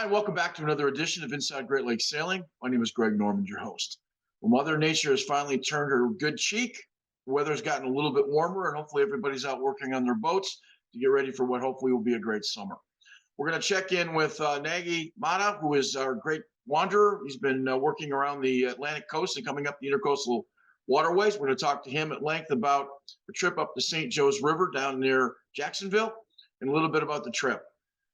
Hi, welcome back to another edition of Inside Great Lakes Sailing. My name is Greg Norman, your host. Well, Mother Nature has finally turned her good cheek. The weather's gotten a little bit warmer, and hopefully everybody's out working on their boats to get ready for what hopefully will be a great summer. We're going to check in with Nagui Matta, who is our great wanderer. He's been working around the Atlantic coast and coming up the intercoastal waterways. We're going to talk to him at length about the trip up the St. Joe's River down near Jacksonville and a little bit about the trip.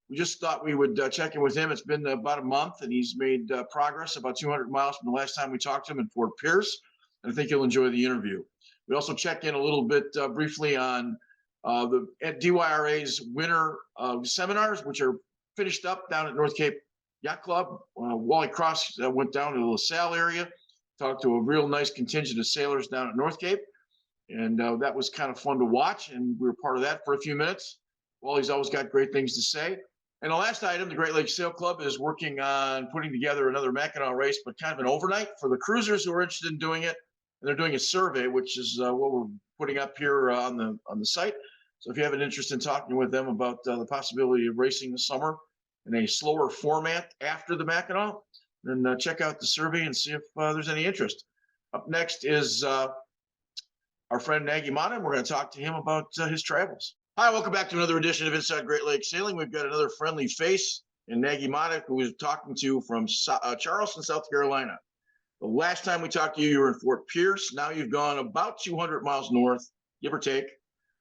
We just thought we would check in with him. It's been about a month, and he's made progress about 200 miles from the last time we talked to him in Fort Pierce. And I think you'll enjoy the interview. We also check in a little bit briefly on the DYRA's winter seminars, which are finished up down at North Cape Yacht Club. Wally Cross went down to the LaSalle area, talked to a real nice contingent of sailors down at North Cape. And that was kind of fun to watch, and we were part of that for a few minutes. Wally's always got great things to say. And the last item, the Great Lakes Sail Club is working on putting together another Mackinac race, but kind of an overnight for the cruisers who are interested in doing it. And they're doing a survey, which is what we're putting up here on the site. So if you have an interest in talking with them about the possibility of racing this summer in a slower format after the Mackinac, then check out the survey and see if there's any interest. Up next is our friend Nagui Matta, and we're going to talk to him about his travels. Hi, welcome back to another edition of Inside Great Lakes Sailing. We've got another friendly face in Nagui Matta, who is talking to from Charleston, South Carolina. The last time we talked to you, you were in Fort Pierce. Now you've gone about 200 miles north, give or take,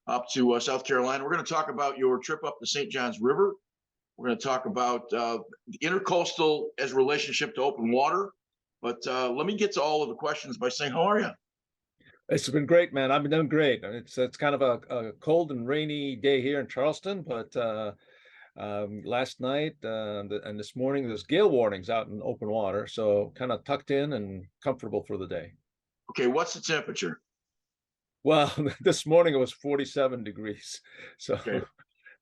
up to South Carolina. We're going to talk about your trip up the St. Johns River. We're going to talk about the intercoastal as a relationship to open water. But let me get to all of the questions by saying, how are you? It's been great, man. I've been doing great. It's kind of a cold and rainy day here in Charleston, but last night and this morning there's gale warnings out in open water, so kind of tucked in and comfortable for the day. Okay, what's the temperature? Well, this morning it was 47 degrees, so Okay.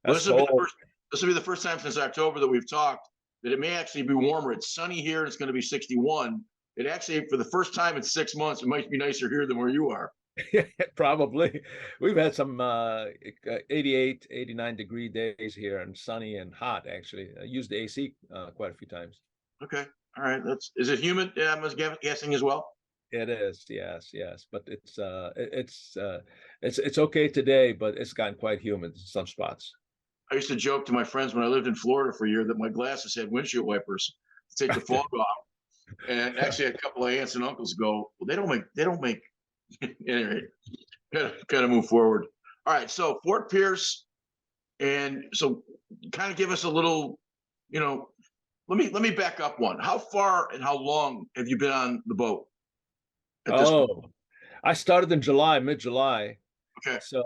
Well, that's cold. This will be the first time since October that we've talked that it may actually be warmer. It's sunny here, and it's going to be 61. It actually, for the first time in 6 months, it might be nicer here than where you are. Probably. We've had some 88, 89 degree days here and sunny and hot, actually. I used the AC quite a few times. Okay. All right. Is it humid? Yeah, I'm guessing as well. It is, yes, but it's okay today, but it's gotten quite humid in some spots. I used to joke to my friends when I lived in Florida for a year that my glasses had windshield wipers to take the fog off. And actually, a couple of aunts and uncles go, well, they don't make. Anyway, kind of move forward. All right, so Fort Pierce, and so kind of give us a little, let me back up one. How far and how long have you been on the boat at this point? I started in mid-July. Okay. So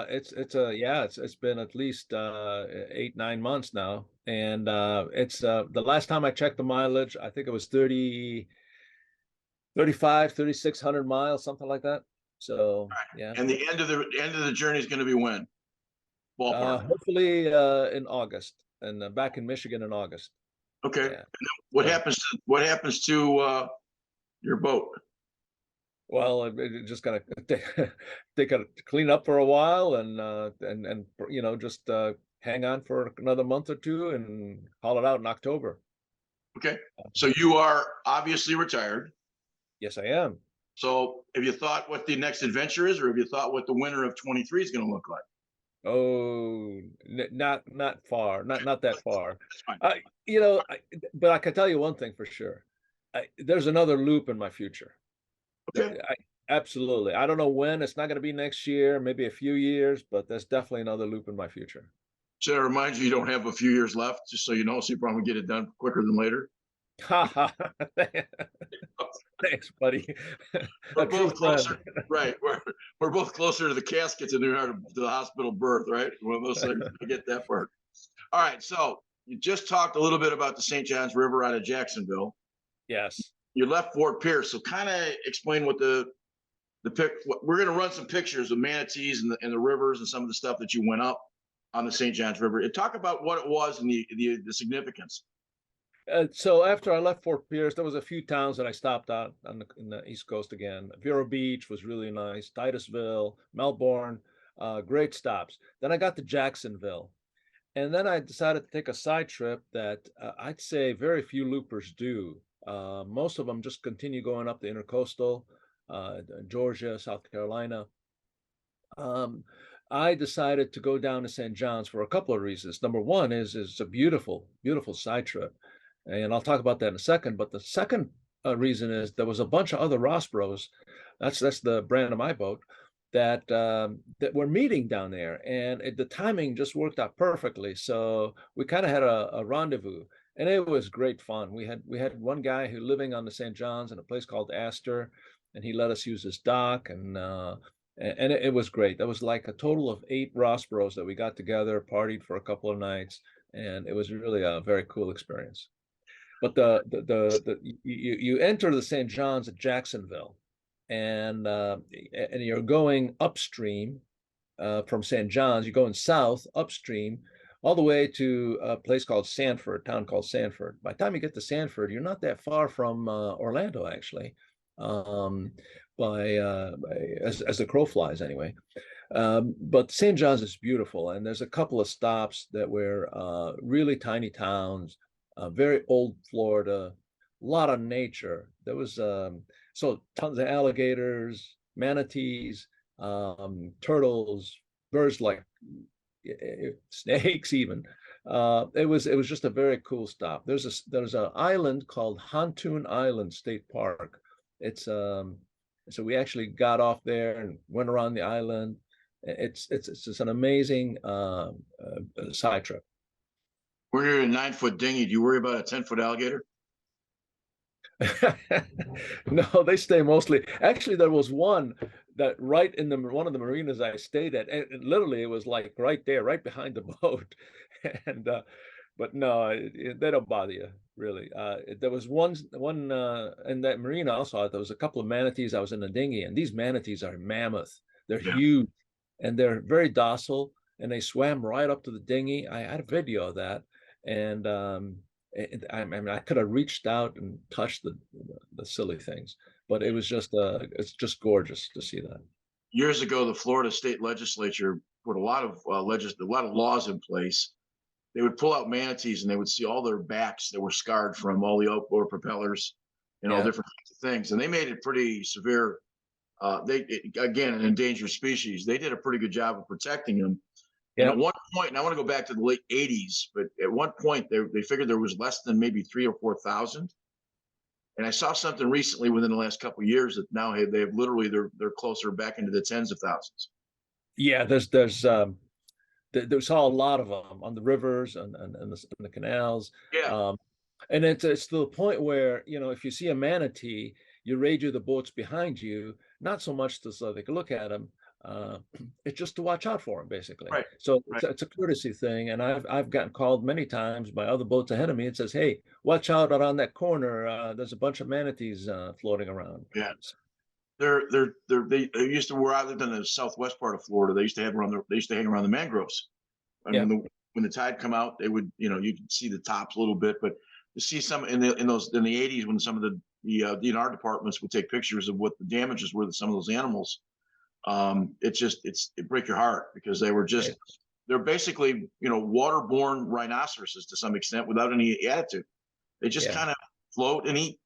it's been at least 8-9 months now, and it's the last time I checked the mileage, I think it was 3,600 miles, something like that. So right. yeah. And the end of the journey is going to be when? Ballpark. Hopefully in August, and back in Michigan in August. Okay. Yeah. And then what happens to your boat? Well, it just gotta take a clean up for a while, and just hang on for another month or two and haul it out in October. Okay. So you are obviously retired. Yes, I am. So have you thought what the next adventure is, or have you thought what the winter of 23 is going to look like? Oh, not far, not that far. That's fine. But I can tell you one thing for sure. There's another loop in my future. Okay. Absolutely. I don't know when. It's not going to be next year, maybe a few years, but there's definitely another loop in my future. So that reminds you don't have a few years left, just so you know, so you probably get it done quicker than later. Thanks, buddy. We're both closer, right? We're both closer to the casket than we are to the hospital birth, right? One of those things. I get that part. All right. So you just talked a little bit about the St. Johns River out of Jacksonville. Yes. You left Fort Pierce, so kind of explain what we're going to run some pictures of manatees and the rivers and some of the stuff that you went up on the St. Johns River, and talk about what it was and the significance. So after I left Fort Pierce, there was a few towns that I stopped at in the East Coast again. Vero Beach was really nice, Titusville, Melbourne, great stops. Then I got to Jacksonville, And then I decided to take a side trip that I'd say very few loopers do. Most of them just continue going up the intercoastal, Georgia, South Carolina. Um, I decided to go down to St. John's for a couple of reasons. Number one is it's a beautiful, beautiful side trip, and I'll talk about that in a second. But the second reason is there was a bunch of other Ross Bros. That's the brand of my boat that were meeting down there, and the timing just worked out perfectly. So we kind of had a rendezvous, and it was great fun. We had one guy who living on the St. John's in a place called Astor, and he let us use his dock, and it was great. That was like a total of 8 Ross Bros that we got together, partied for a couple of nights, and it was really a very cool experience. But you enter the St. John's at Jacksonville, and you're going upstream from St. John's. You're going south upstream all the way to a place called Sanford, a town called Sanford. By the time you get to Sanford, you're not that far from Orlando, actually, um, as the crow flies, anyway. But St. John's is beautiful, and there's a couple of stops that were really tiny towns, very old Florida, a lot of nature. There was so tons of alligators, manatees, turtles, birds like snakes even. It was just a very cool stop. There's an island called Hantoon Island State Park. It's so we actually got off there and went around the island. It's just an amazing side trip. When you're in a 9-foot dinghy, do you worry about a 10-foot alligator? No, they stay mostly. Actually, there was one that right in one of the marinas I stayed at, and literally it was like right there, right behind the boat. And but no, they don't bother you really. There was one in that marina also. There was a couple of manatees. I was in a dinghy, and these manatees are mammoth. They're Yeah. huge, and they're very docile. And they swam right up to the dinghy. I had a video of that, and I mean, I could have reached out and touched the silly things, but it's just gorgeous to see that. Years ago, the Florida state legislature put a lot of a lot of laws in place. They would pull out manatees and they would see all their backs that were scarred from all the outboard propellers and all Yeah, different kinds of things. And they made it pretty severe. Again, an endangered species. They did a pretty good job of protecting them. And yeah, at one point, and I want to go back to the late 80s, but at one point they figured there was less than maybe 3 or 4 thousand. And I saw something recently within the last couple of years that now they have literally they're closer back into the tens of thousands. yeah. There's a lot of them on the rivers and the canals. Yeah, Um, and it's to the point where, if you see a manatee, you radio the boats behind you, not so much to so they can look at them. Uh, it's just to watch out for them, basically. right, So right. it's a courtesy thing. And I've gotten called many times by other boats ahead of me. It says, "Hey, watch out around that corner. There's a bunch of manatees floating around." Yeah. So, They used to, where I lived in the southwest part of Florida. They used to hang around the mangroves. And yeah, when the tide come out, they would, you could see the tops a little bit, but to see some in the 80s when some of the DNR departments would take pictures of what the damages were to some of those animals. It break your heart because right, they're basically, waterborne rhinoceroses to some extent without any attitude. They just yeah. kind of float and eat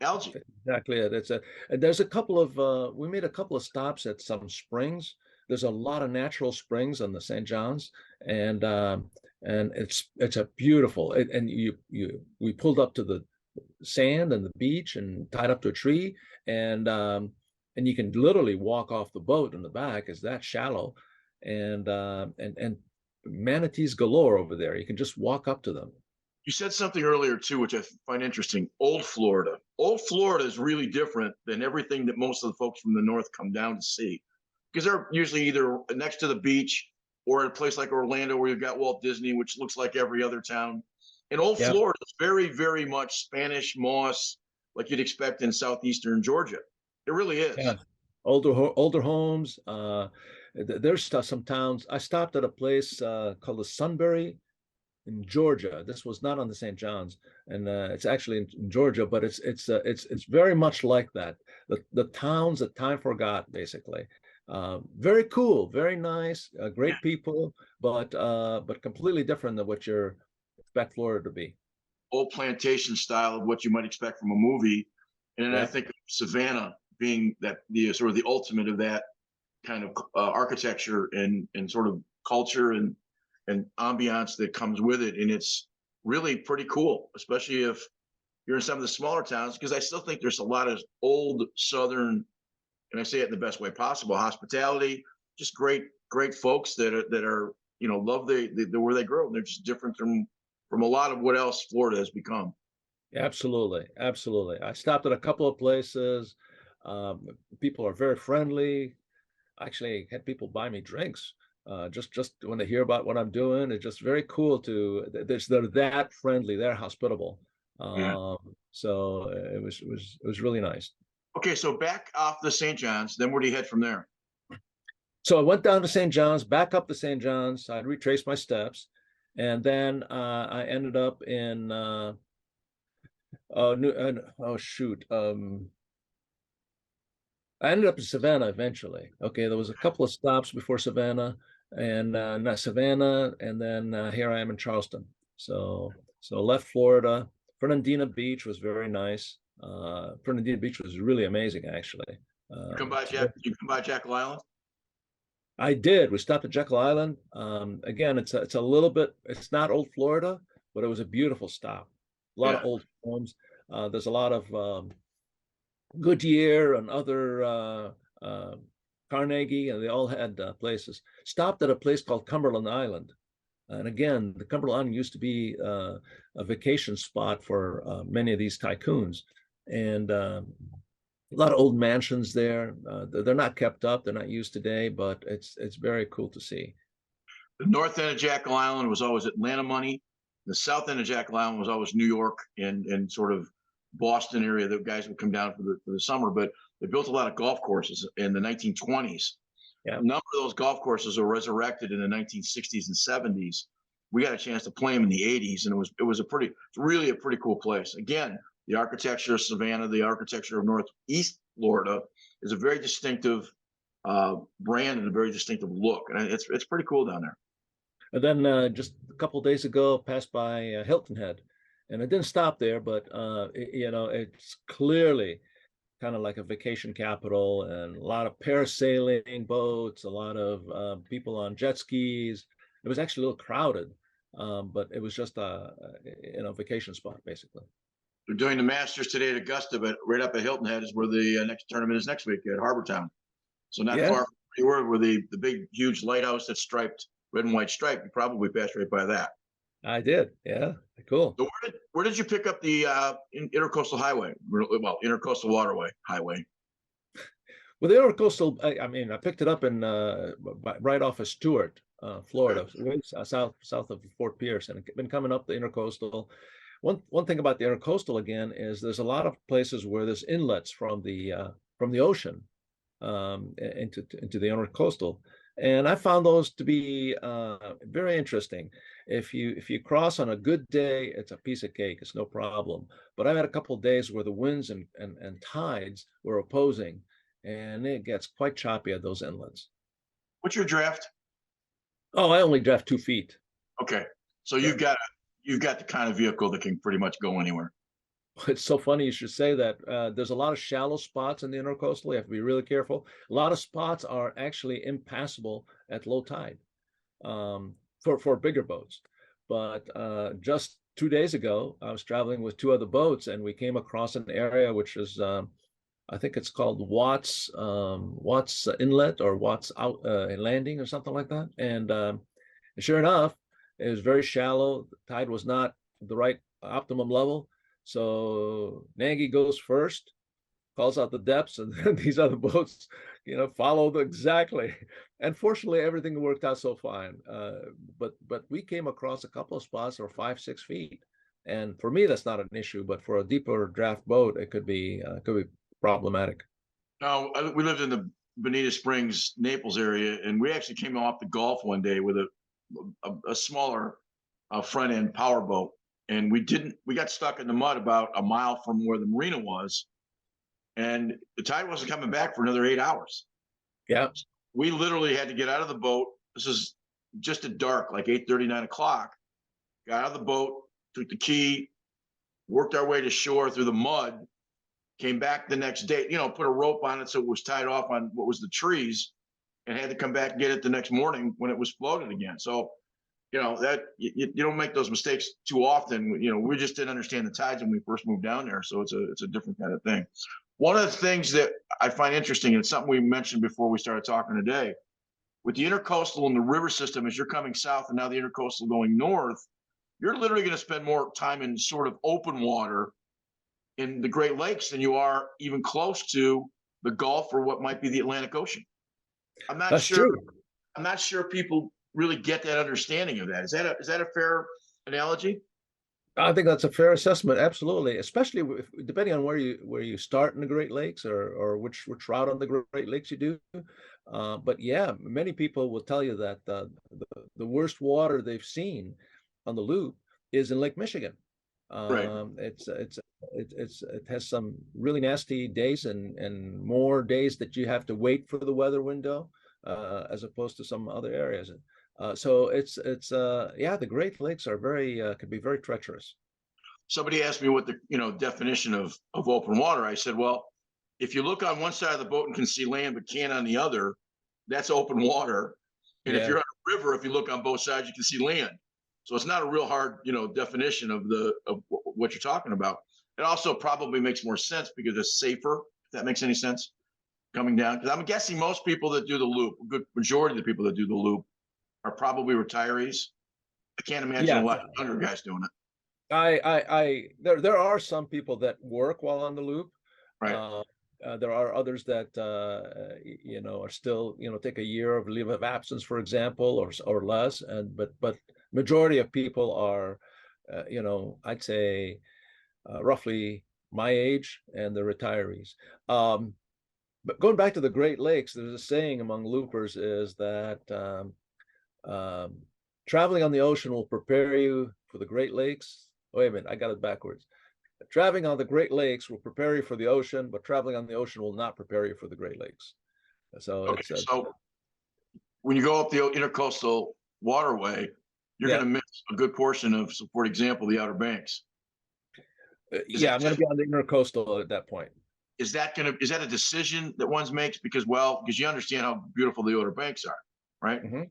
algae. Exactly it. And there's a couple of we made a couple of stops at some springs. There's a lot of natural springs on the St. John's, and it's a beautiful. And we pulled up to the sand and the beach and tied up to a tree, and you can literally walk off the boat in the back. Is that shallow, and manatees galore over there. You can just walk up to them. You said something earlier too, which I find interesting. Old Florida. Old Florida is really different than everything that most of the folks from the north come down to see, because they're usually either next to the beach or at a place like Orlando where you've got Walt Disney, which looks like every other town. And Old Yeah. Florida is very, very much Spanish moss, like you'd expect in southeastern Georgia. It really Yeah, is. older homes. There's some towns. I stopped at a place called the Sunbury in Georgia. This was not on the St. John's, and it's actually in Georgia, but it's very much like that. The towns that time forgot, basically. Very cool, very nice, great people, but completely different than what you expect Florida to be. Old plantation style of what you might expect from a movie. And then I Yeah, think of Savannah being that the sort of the ultimate of that kind of architecture and sort of culture and ambiance that comes with it. And it's really pretty cool, especially if you're in some of the smaller towns, because I still think there's a lot of old Southern, and I say it in the best way possible, hospitality, just great folks that are love the where they grew up. And they're just different from a lot of what else Florida has become. absolutely, absolutely. I stopped at a couple of places. Um, People are very friendly. I actually had people buy me drinks. Just when they hear about what I'm doing, it's just very cool to they're that friendly, they're hospitable. Yeah. So it was really nice. Okay, so back off the St. John's, then where do you head from there? So I went down to St. John's, back up to St. John's. I retraced my steps, and then I ended up in oh shoot, I ended up in Savannah eventually. Okay, there was a couple of stops before Savannah, and not Savannah, and then here I am in Charleston. So left Florida. Fernandina Beach was very nice. Fernandina Beach was really amazing, actually. You come by Jack. You come by Jackal Island. I did. We stopped at Jekyll Island. Again, it's a little bit. It's not old Florida, but it was a beautiful stop. A lot of Yeah. old homes. There's a lot of Goodyear and other Carnegie, and they all had places. Stopped at a place called Cumberland Island, and again, the Cumberland Island used to be a vacation spot for many of these tycoons, and a lot of old mansions there. They're not kept up; they're not used today, but it's very cool to see. The north end of Jackal Island was always Atlanta money. The south end of Jackal Island was always New York and sort of Boston area. The guys would come down for the summer, but they built a lot of golf courses in the 1920s. Yeah. A number of those golf courses were resurrected in the 1960s and 70s. We got a chance to play them in the 80s, and it's really a pretty cool place. Again, the architecture of Savannah, the architecture of Northeast Florida is a very distinctive brand and a very distinctive look, and it's pretty cool down there. And then just a couple of days ago, passed by Hilton Head, and I didn't stop there, but it's clearly kind of like a vacation capital, and a lot of parasailing boats, a lot of people on jet skis. It was actually a little crowded, but it was just a vacation spot basically. They're doing the Masters today at Augusta, but right up at Hilton Head is where the next tournament is next week at Harbortown. So not Yeah, far from where you were, where the big, huge lighthouse that's striped, red and white striped. You probably passed right by that. I did. Yeah, cool. So where did you pick up the intercoastal highway? Well, intercoastal waterway highway. Well, the Intercoastal, I mean, I picked it up in right off of Stewart, Florida, south of Fort Pierce, and been coming up the Intercoastal. One thing about the Intercoastal again is there's a lot of places where there's inlets from the ocean into the Intercoastal, and I found those to be very interesting. If you cross on a good day, it's a piece of cake. It's no problem. But I've had a couple of days where the winds and tides were opposing, and it gets quite choppy at those inlets. What's your draft? Oh, I only draft 2 feet. Okay, so Yeah. you've got the kind of vehicle that can pretty much go anywhere. It's so funny you should say that. There's a lot of shallow spots in the intercoastal. You have to be really careful. A lot of spots are actually impassable at low tide for bigger boats. But just 2 days ago, I was traveling with two other boats, and we came across an area which is I think it's called Watts Inlet or Watts Out Landing or something like that. And sure enough, it was very shallow. The tide was not the right optimum level. So Nagui goes first, calls out the depths, and then these other boats, followed exactly. And fortunately, everything worked out so fine. But we came across a couple of spots that were 5, 6 feet, and for me, that's not an issue. But for a deeper draft boat, it could be problematic. Now, we lived in the Bonita Springs, Naples area, and we actually came off the Gulf one day with a smaller front end power boat, and we got stuck in the mud about a mile from where the marina was, and the tide wasn't coming back for another 8 hours. Yeah. we literally had to get out of the boat. This is just at dark, like 8:30, 9 o'clock. Got out of the boat, took the key, worked our way to shore through the mud, came back the next day, put a rope on it so it was tied off on what was the trees, and had to come back and get it the next morning when it was floated again. So, that you don't make those mistakes too often. We just didn't understand the tides when we first moved down there. So it's a different kind of thing. One of the things that I find interesting, and it's something we mentioned before we started talking today, with the intercoastal and the river system, as you're coming south and now the intercoastal going north, you're literally going to spend more time in sort of open water in the Great Lakes than you are even close to the Gulf or what might be the Atlantic Ocean. I'm not That's sure. true. I'm not sure people really get that understanding of that. Is that a fair analogy? I think that's a fair assessment. Absolutely, especially depending on where you start in the Great Lakes or which route on the Great Lakes you do. But yeah, many people will tell you that the worst water they've seen on the loop is in Lake Michigan. Right. It has some really nasty days and more days that you have to wait for the weather window as opposed to some other areas. So yeah, the Great Lakes are could be very treacherous. Somebody asked me what the definition of open water. I said, well, if you look on one side of the boat and can see land but can't on the other, that's open water. And if Yeah, you're on a river, if you look on both sides, you can see land. So it's not a real hard definition of what you're talking about. It also probably makes more sense because it's safer. If that makes any sense, coming down, because I'm guessing most people that do the loop, a good majority of the people that do the loop, are probably retirees. I can't imagine yeah. a lot of younger guys doing it. There are some people that work while on the loop. Right. Uh, there are others that are still take a year of leave of absence, for example, or less. But majority of people are, I'd say roughly my age, and the retirees. But going back to the Great Lakes, there's a saying among loopers is that um, traveling on the ocean will prepare you for the Great Lakes. Wait a minute, I got it backwards. Traveling on the Great Lakes will prepare you for the ocean, but traveling on the ocean will not prepare you for the Great Lakes. So Okay. So when you go up the intercoastal waterway, you're yeah, going to miss a good portion of, so for example, the Outer Banks. Is yeah, that I'm going to just be on the intercoastal at that point. is that a decision that one makes because you understand how beautiful the Outer Banks are, right? Mm-hmm.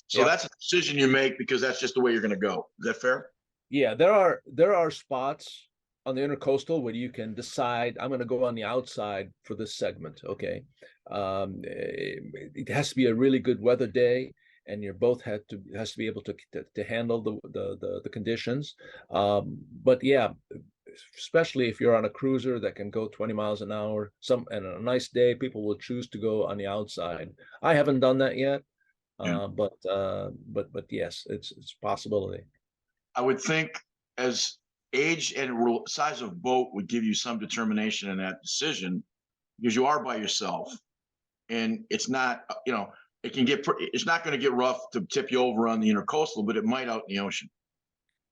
So Yeah. that's a decision you make because that's just the way you're going to go. Is that fair? Yeah, there are spots on the intercoastal where you can decide I'm going to go on the outside for this segment. Okay, it has to be a really good weather day, and your boat has to be able to handle the conditions. But yeah, especially if you're on a cruiser that can go 20 miles an hour, and a nice day, people will choose to go on the outside. I haven't done that yet, Yeah. but yes, it's a possibility. I would think as age and size of boat would give you some determination in that decision because you are by yourself and it's not, it's not going to get rough to tip you over on the intercoastal, but it might out in the ocean.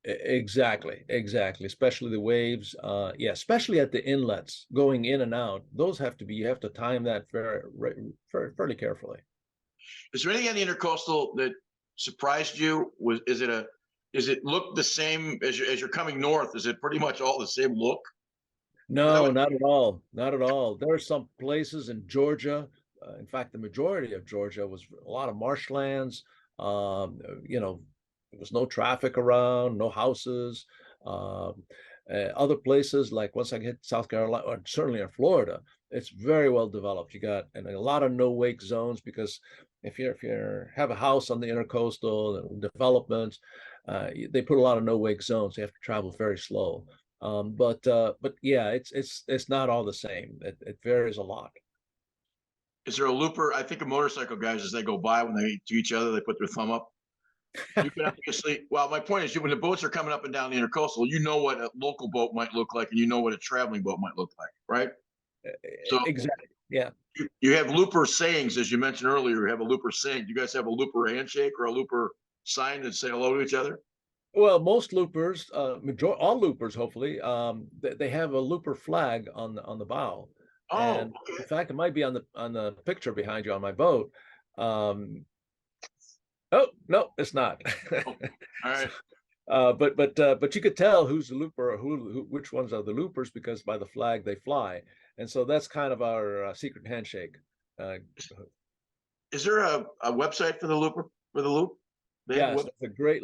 Exactly. Especially the waves. Yeah, especially at the inlets going in and out. You have to time that fairly carefully. Is there anything on the intercoastal that surprised you? Is it look the same as you're coming north? Is it pretty much all the same look? No, not at all. Not at all. There are some places in Georgia. In fact, the majority of Georgia was a lot of marshlands. There was no traffic around, no houses. Um, Other places, like once I hit South Carolina, or certainly in Florida, it's very well developed. You got and a lot of no wake zones because if you have a house on the intercoastal and developments, they put a lot of no wake zones. You have to travel very slow. But yeah, it's not all the same. It varies a lot. Is there a looper? I think of motorcycle guys as they go by when they to each other, they put their thumb up. You can obviously, well, my point is when the boats are coming up and down the intercoastal, you know what a local boat might look like and you know what a traveling boat might look like, right? So Exactly. Yeah. you have looper sayings, as you mentioned earlier, you have a looper saying. Do you guys have a looper handshake or a looper sign that say hello to each other? Well, most loopers, all loopers, hopefully, they have a looper flag on the bow, Oh, and in okay. fact, it might be on the picture behind you on my boat. Oh, no, it's not. Oh, all right. But you could tell who's the looper or which ones are the loopers because by the flag they fly, and so that's kind of our secret handshake. Uh, Is there a website for the looper for the loop? They have a yes, web. that's a great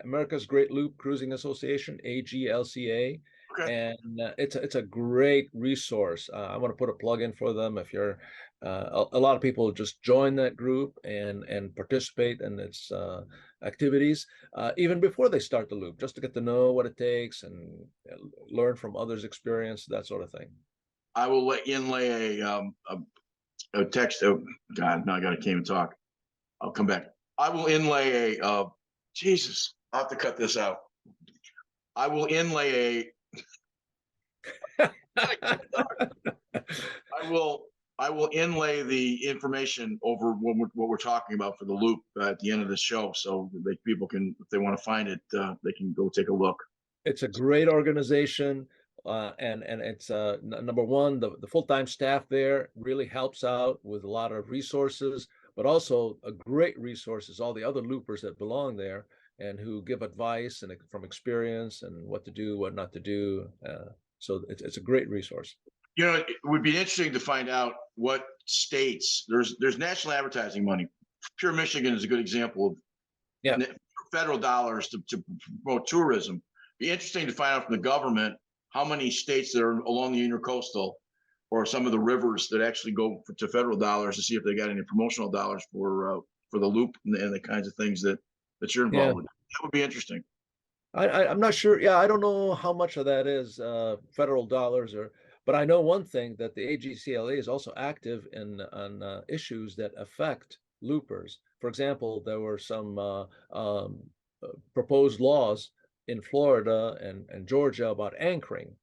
America's Great Loop Cruising Association, AGLCA, Okay. and it's a great resource. I want to put a plug in for them. If you're a lot of people just join that group and participate in its activities even before they start the loop, just to get to know what it takes and learn from others' experience, that sort of thing. I will let inlay a text. Oh, God, no, I can't even talk. I'll come back. I will inlay a. Jesus, I'll have to cut this out. I will inlay a. I will. I will inlay the information over what we're talking about for the loop at the end of the show, so that people can, if they want to find it, they can go take a look. It's a great organization, and it's number one, the full-time staff there really helps out with a lot of resources, but also a great resource is all the other loopers that belong there and who give advice and from experience and what to do, what not to do. So it's a great resource. You know, it would be interesting to find out what states there's national advertising money. Pure Michigan is a good example of Yeah. federal dollars to promote tourism. Be interesting to find out from the government how many states that are along the intercoastal or some of the rivers that actually go to federal dollars to see if they got any promotional dollars for the loop and the kinds of things that you're Yeah. involved with. That would be interesting. I'm not sure. Yeah, I don't know how much of that is federal dollars but I know one thing that the AGCLA is also active in on issues that affect loopers. For example, there were some proposed laws in Florida and Georgia about anchoring,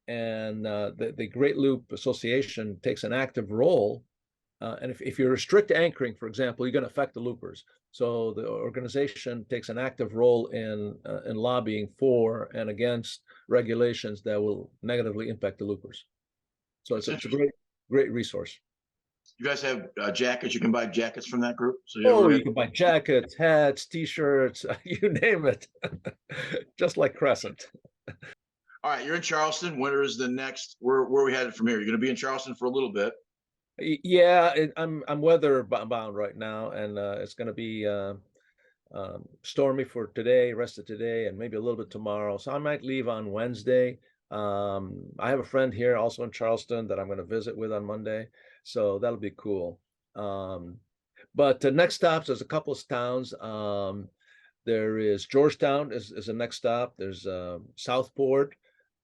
and the Great Loop Association takes an active role. And if you restrict anchoring, for example, you're going to affect the loopers. So the organization takes an active role in lobbying for and against regulations that will negatively impact the loopers. So That's it's a interesting. great resource. You guys have jackets. You can buy jackets from that group. So you Oh, ever you can buy jackets, hats, t-shirts, you name it, just like Crescent. all right, you're in Charleston. When is the next? Where are we headed from here? You're going to be in Charleston for a little bit. Yeah, I'm weather bound right now, and it's going to be stormy for today, rest of today, and maybe a little bit tomorrow. So I might leave on Wednesday. I have a friend here also in Charleston that I'm going to visit with on Monday, so that'll be cool. But next stops, there's a couple of towns. There is Georgetown is the next stop. There's Southport.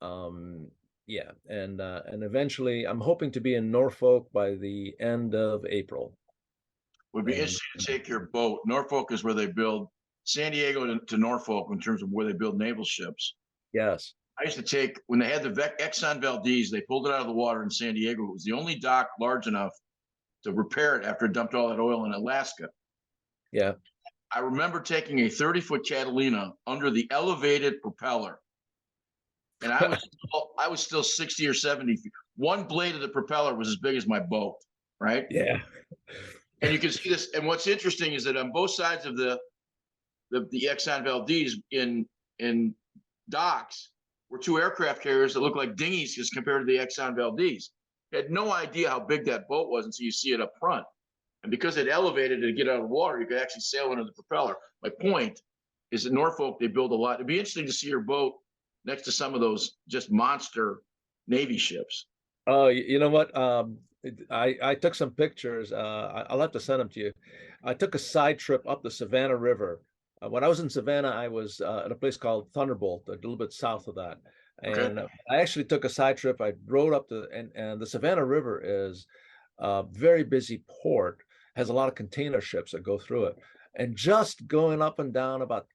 Um, yeah, and eventually, I'm hoping to be in Norfolk by the end of April. Would be And interesting to take your boat. Norfolk is where they build San Diego to Norfolk in terms of where they build naval ships. yes, I used to take when they had the Exxon Valdez, they pulled it out of the water in San Diego. It was the only dock large enough to repair it after it dumped all that oil in Alaska. yeah. I remember taking a 30-foot Catalina under the elevated propeller, and I was still 60 or 70 feet. One blade of the propeller was as big as my boat, right? Yeah. And you can see this. And what's interesting is that on both sides of the Exxon Valdez in docks were two aircraft carriers that look like dinghies as compared to the Exxon Valdez. I had no idea how big that boat was until you see it up front. And because it elevated to get out of the water, you could actually sail under the propeller. My point is that Norfolk, they build a lot. It'd be interesting to see your boat next to some of those just monster Navy ships. Oh, you know what? I took some pictures. I'll have to send them to you. I took a side trip up the Savannah River. When I was in Savannah, I was at a place called Thunderbolt, a little bit south of that. Okay. And I actually took a side trip. I rode up and the Savannah River is a very busy port, has a lot of container ships that go through it. And just going up and down about,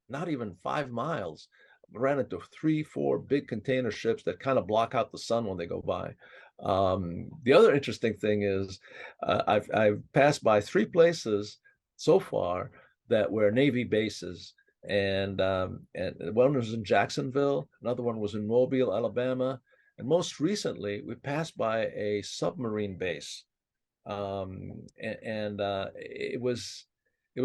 not even 5 miles, ran into 3, 4 big container ships that kind of block out the sun when they go by. The other interesting thing is I've passed by 3 places so far that were Navy bases, and one was in Jacksonville, another one was in Mobile, Alabama, and most recently we passed by a submarine base. It was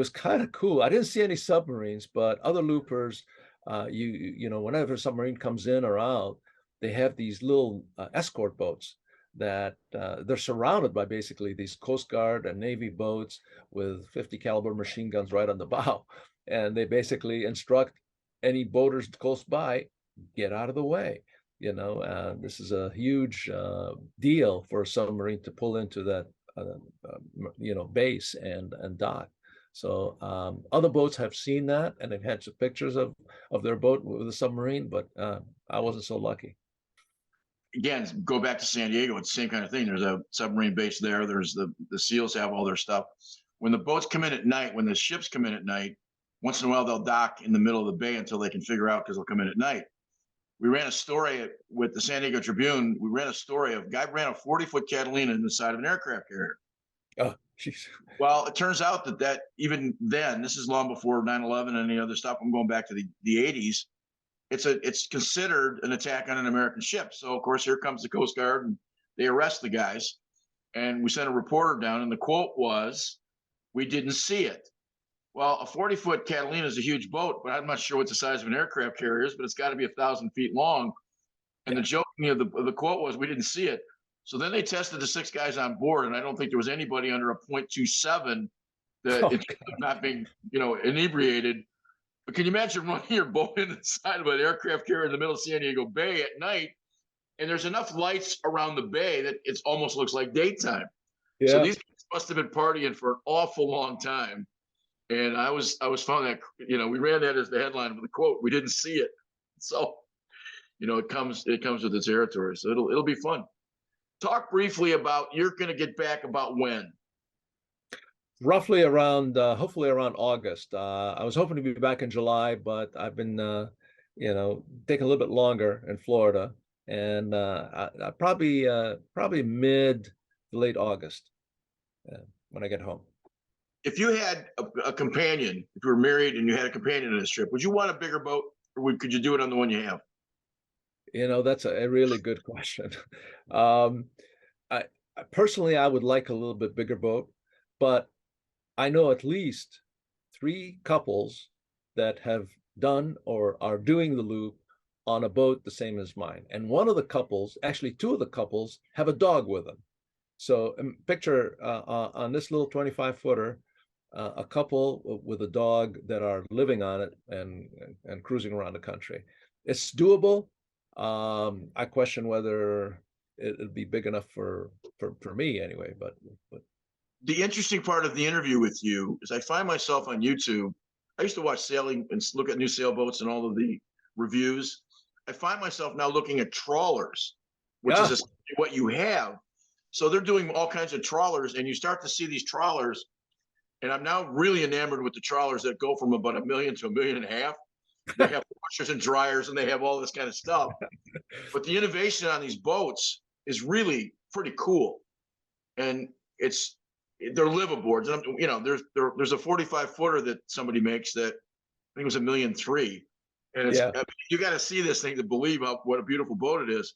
kind of cool. I didn't see any submarines, but other loopers, whenever a submarine comes in or out, they have these little escort boats that they're surrounded by basically these Coast Guard and Navy boats with 50 caliber machine guns right on the bow, and they basically instruct any boaters close by, get out of the way. This is a huge deal for a submarine to pull into that base and dock. So other boats have seen that and they've had some pictures of their boat with a submarine, but I wasn't so lucky. Again, go back to San Diego, it's the same kind of thing. There's a submarine base there. There's the SEALs have all their stuff. When the boats come in at night, when the ships come in at night, once in a while they'll dock in the middle of the bay until they can figure out, because they'll come in at night. We ran a story with the San Diego Tribune. We ran a story of a guy ran a 40-foot Catalina in the side of an aircraft carrier. Oh, jeez. Well, it turns out that even then, this is long before 9/11 and any other stuff. I'm going back to the 80s. It's considered an attack on an American ship. So of course, here comes the Coast Guard and they arrest the guys. And we sent a reporter down, and the quote was, "We didn't see it." Well, a 40-foot Catalina is a huge boat, but I'm not sure what the size of an aircraft carrier is, but it's got to be 1,000 feet long. And the joke of the quote was, "We didn't see it." So then they tested the 6 guys on board, and I don't think there was anybody under a .27 that it's not being, inebriated. But can you imagine running your boat in the side of an aircraft carrier in the middle of San Diego Bay at night, and there's enough lights around the bay that it almost looks like daytime. Yeah. So these guys must have been partying for an awful long time. And I was found that, we ran that as the headline of the quote. We didn't see it. So, it comes with the territory. So it'll be fun. Talk briefly about, you're going to get back about when? Roughly around, hopefully around August. I was hoping to be back in July, but I've been, taking a little bit longer in Florida, and I probably mid to late August when I get home. If you had a companion, if you were married and you had a companion on this trip, would you want a bigger boat, or could you do it on the one you have? That's a really good question. I personally, I would like a little bit bigger boat, but I know at least 3 couples that have done or are doing the loop on a boat the same as mine. And one of the couples, actually 2 of the couples, have a dog with them. So picture on this little 25-footer, a couple with a dog that are living on it and cruising around the country. It's doable. I question whether it'd be big enough for me anyway, but The interesting part of the interview with you is I find myself on YouTube. I used to watch sailing and look at new sailboats and all of the reviews. I find myself now looking at trawlers, which is what you have. So they're doing all kinds of trawlers, and you start to see these trawlers. And I'm now really enamored with the trawlers that go from about $1 million to $1.5 million. They have washers and dryers, and they have all this kind of stuff. But the innovation on these boats is really pretty cool, and they're liveaboards. And there's a 45-footer that somebody makes that I think it was $1.3 million, and you got to see this thing to believe what a beautiful boat it is.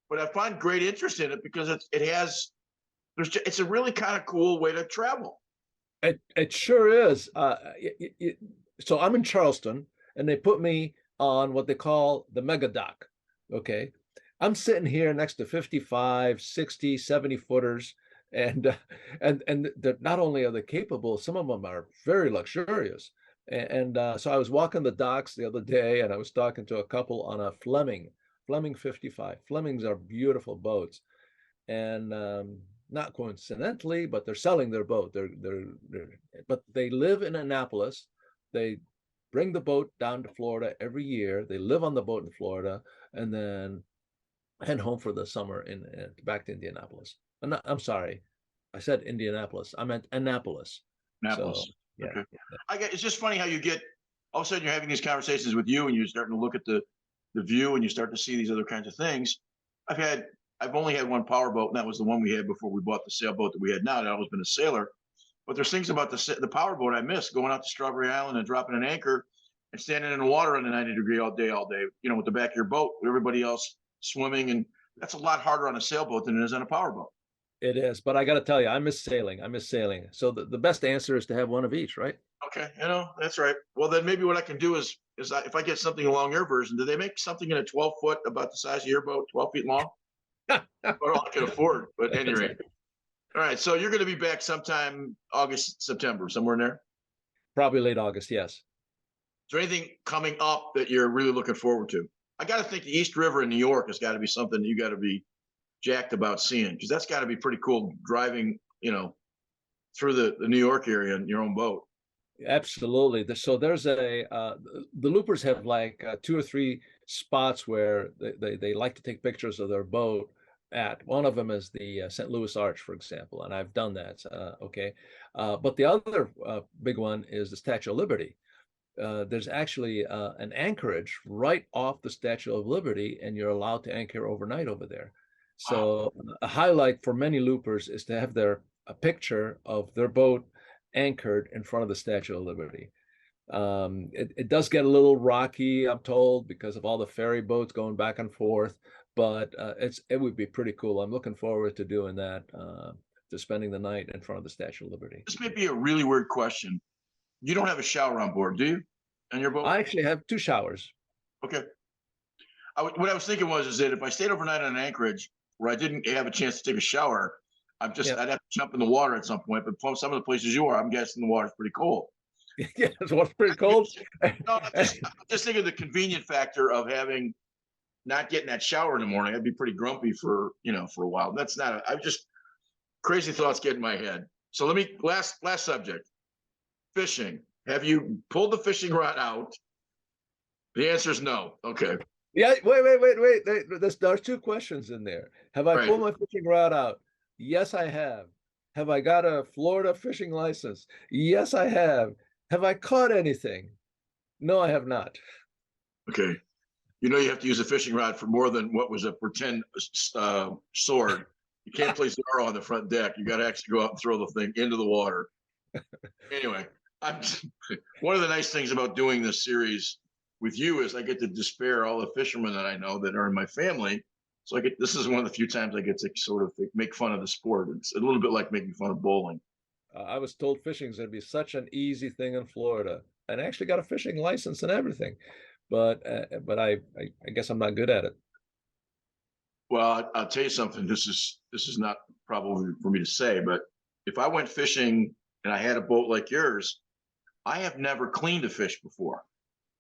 But I find great interest in it because it's a really kind of cool way to travel. It sure is. So I'm in Charleston, and they put me on what they call the mega dock. Okay. I'm sitting here next to 55, 60, 70 footers. And not only are they capable, some of them are very luxurious. So I was walking the docks the other day, and I was talking to a couple on a Fleming 55. Flemings are beautiful boats. And not coincidentally, but they're selling their boat. But they live in Annapolis. They bring the boat down to Florida every year. They live on the boat in Florida, and then head home for the summer back to Indianapolis. I'm sorry, I said Indianapolis. I meant Annapolis. Annapolis. So, okay. It's just funny how you get all of a sudden you're having these conversations with you, and you're starting to look at the view, and you start to see these other kinds of things. I've only had one power boat, and that was the one we had before we bought the sailboat that we had now. I've always been a sailor, but there's things about the power boat I miss, going out to Strawberry Island and dropping an anchor and standing in the water on the 90-degree all day, with the back of your boat, with everybody else swimming. And that's a lot harder on a sailboat than it is on a power boat. It is, but I got to tell you, I miss sailing. I miss sailing. So the best answer is to have one of each, right? Okay, that's right. Well, then maybe what I can do is if I get something along your version, do they make something in a 12-foot about the size of your boat, 12 feet long? Or all I can afford, but at any rate. All right, so you're going to be back sometime August, September, somewhere in there. Probably late August, yes. Is there anything coming up that you're really looking forward to? I got to think the East River in New York has got to be something you got to be jacked about seeing, because that's got to be pretty cool driving, through the New York area in your own boat. Absolutely. So there's the loopers have like two or three spots where they like to take pictures of their boat at. One of them is the St. Louis Arch, for example, and I've done that. Okay. But the other big one is the Statue of Liberty. There's actually an anchorage right off the Statue of Liberty, and you're allowed to anchor overnight over there. So a highlight for many loopers is to have a picture of their boat anchored in front of the Statue of Liberty. It does get a little rocky, I'm told, because of all the ferry boats going back and forth, but it would be pretty cool. I'm looking forward to doing that, to spending the night in front of the Statue of Liberty. This may be a really weird question. You don't have a shower on board, do you? On your boat? I actually have two showers. Okay. What I was thinking is that if I stayed overnight on Anchorage where I didn't have a chance to take a shower, I'd have to jump in the water at some point. But from some of the places you are, I'm guessing the water's pretty cold. Yeah, it's pretty cold. No, I'm just thinking of the convenient factor of not getting that shower in the morning. I'd be pretty grumpy for a while. That's not. I just crazy thoughts get in my head. So let me last subject. Fishing. Have you pulled the fishing rod out? The answer is no. Okay. Yeah. Wait. There's two questions in there. Have I pulled my fishing rod out? Yes, I have. Have I got a Florida fishing license? Yes, I have. Have I caught anything? No, I have not. Okay. You have to use a fishing rod for more than what was a pretend sword. You can't place Zorro on the front deck. You got to actually go out and throw the thing into the water. Anyway, one of the nice things about doing this series with you is I get to despair all the fishermen that I know that are in my family. So this is one of the few times I get to sort of make fun of the sport. It's a little bit like making fun of bowling. I was told fishing is going to be such an easy thing in Florida, and I actually got a fishing license and everything, but I guess I'm not good at it. Well, I'll tell you something. This is not probably for me to say, but if I went fishing and I had a boat like yours, I have never cleaned a fish before.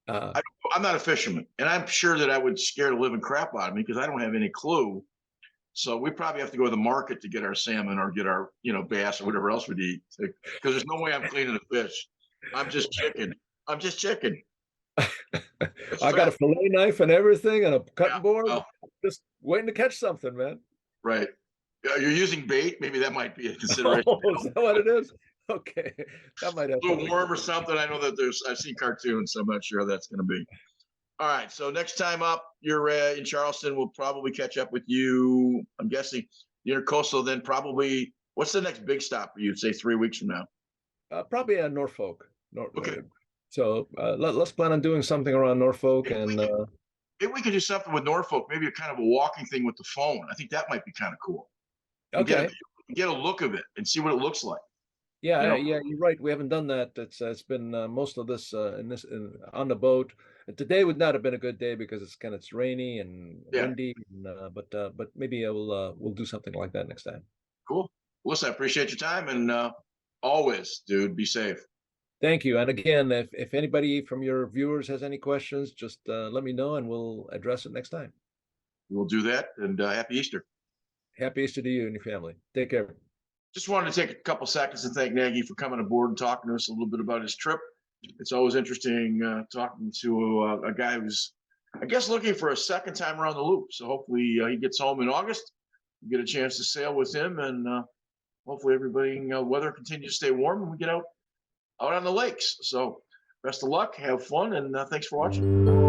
I'm not a fisherman, and I'm sure that I would scare the living crap out of me because I don't have any clue. So we probably have to go to the market to get our salmon or get our bass or whatever else we eat, because there's no way I'm cleaning a fish. I'm just chicken. I got a fillet knife and everything and a cutting board. Well, just waiting to catch something, man. Right. You're using bait. Maybe that might be a consideration. Oh, is that what it is? Okay, that might have a little warm or something. I know that I've seen cartoons, so I'm not sure how that's going to be. All right, so next time up, you're in Charleston. We'll probably catch up with you. I'm guessing the Intercoastal. Then probably, what's the next big stop for you? Say 3 weeks from now. Probably Norfolk. Okay. So let's plan on doing something around Norfolk, maybe we could do something with Norfolk. Maybe a kind of a walking thing with the phone. I think that might be kind of cool. Okay. Get a look of it and see what it looks like. Yeah, you're right. We haven't done that. It's been most of this on the boat. Today would not have been a good day because it's rainy and windy. But maybe we'll do something like that next time. Cool. Listen, I appreciate your time, and always, dude, be safe. Thank you. And again, if anybody from your viewers has any questions, just let me know and we'll address it next time. We'll do that. And happy Easter. Happy Easter to you and your family. Take care. Just wanted to take a couple seconds to thank Nagui for coming aboard and talking to us a little bit about his trip. It's always interesting talking to a guy who's, I guess, looking for a second time around the loop. So hopefully he gets home in August. We get a chance to sail with him, and hopefully weather continues to stay warm and we get out on the lakes. So best of luck, have fun, and thanks for watching.